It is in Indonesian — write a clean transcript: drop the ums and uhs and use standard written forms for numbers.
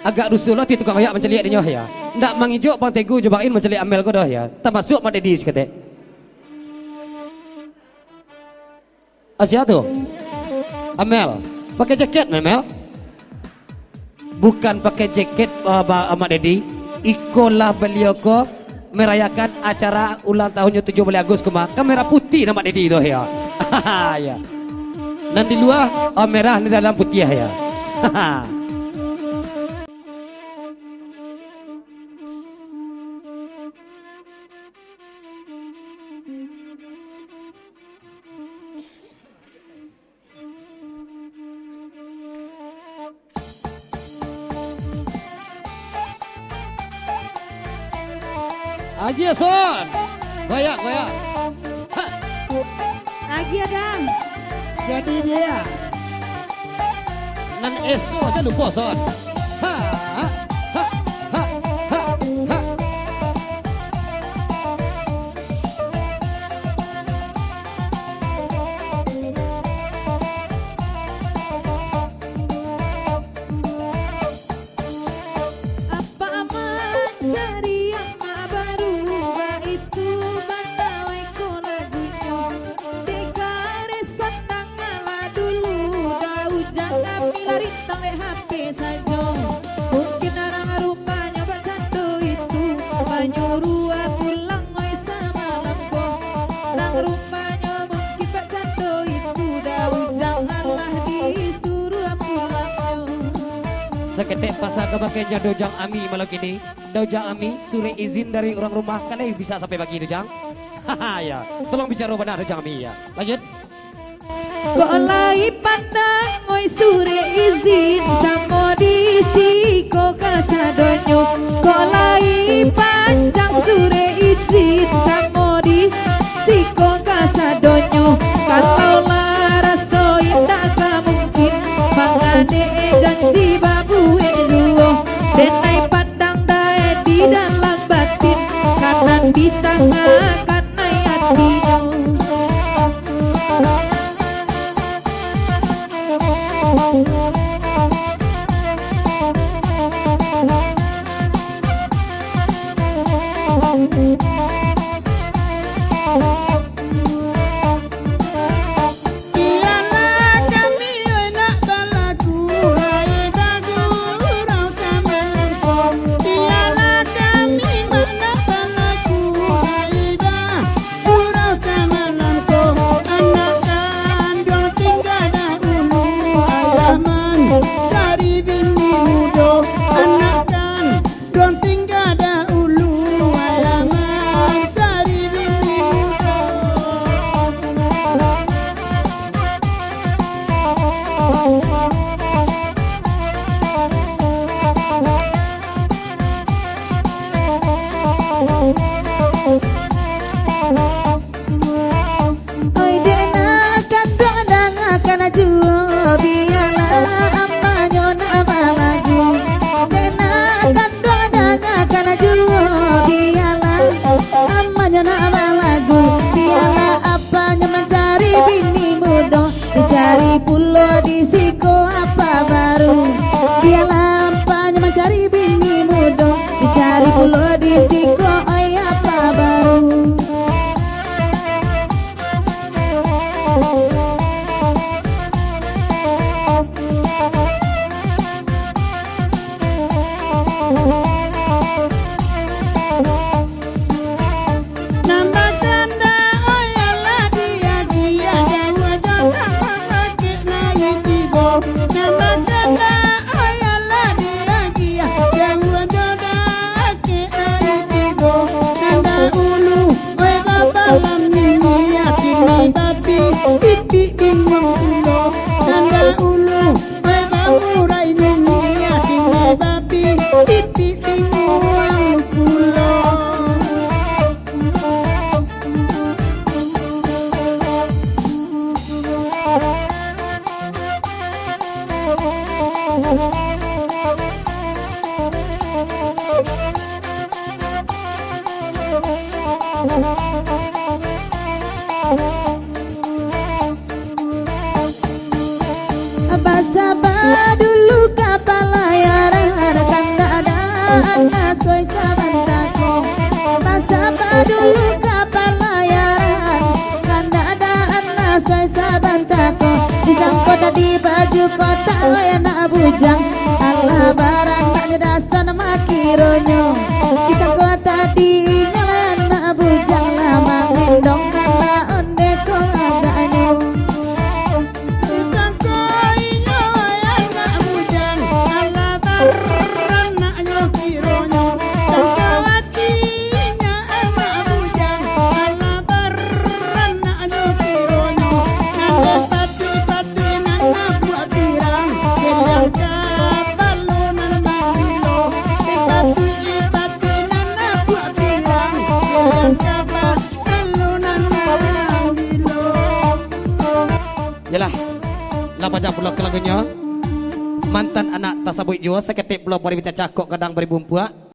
agak rusuh lah ti tukang ayak menceliak dinyo ya. Ndak mangijo bang tegu jobain menceliak amel ko dah ya. Termasuk mak dedi sekete. Asia tuh. Amel, pakai jaket Amel? Bukan pakai jaket Mak Dedi. Ikolah beliau ko merayakan acara ulang tahunnya 17 Agustus kemarin. Kamera putih nama Dedi itu ya. Ya. Dan di luar merah di dalam putih ya. Aji son, goyak. Lagi Adam. Jadi dia. Nan eso aja lupa son. Ha. Apa mencari yang baru itu banawai ko lagunya. Dekaresan tangala dulu dah jangan lari tang HP saja. Mungkin orang rupanya bercandu itu menyuruh pulang oi semalam ko. Nang rupanya mungkin bercandu itu dah janganlah disuruh pulangnya. Seketik pasal kebakainya Dojang Ami malam ini. Dojang Ami surat izin dari orang rumah kalian bisa sampai pagi Dojang. Haha ya. Tolong bicara benar Dojang Ami ya. Lanjut. Kok lagi pandang oi sure izin sama disi kok kasadonyo. Kok lagi panjang sure izin sama disi kok kasadonyo. Kalau larasoi tak mungkin mangane janji babu juo. Denai pandang dae di dalam batin kanan di tengah kanai hatinya. Oi dena kandang dan akan juo biarlah amanyo nama lagu. Dena kandang dan akan juo biarlah amanyo nama lagu. Biarlah apanya mencari bini muda dicari pulau di siko apa baru. Biarlah apanya mencari bini muda dicari pulau di siko oi apa baru. Pipi bingung ulo, nanda ulu, bayi bamurai minyak, babi, pipi luka pelayaran kandadaan nasai saban tako pisang kota di baju kota enak bujang Allah barang tak nyedasan makironyo pisang kota di nyelana bujang lama ngendong kata onde ko agaknyo Pisang koinyo anak bujang ala baran nak nyokironyo Sakawatinya anak bujang ala baran nak nyokironyo Nanda pati-pati nak buat pirang Kedang kabalunan makilo Pati-pati nak buat pirang Kedang kabalunan makilo Yalah, lah baca pula ke lagunya. Mantan anak tasabui jua seketik belum beri bicara cakok kadang beri bumpua.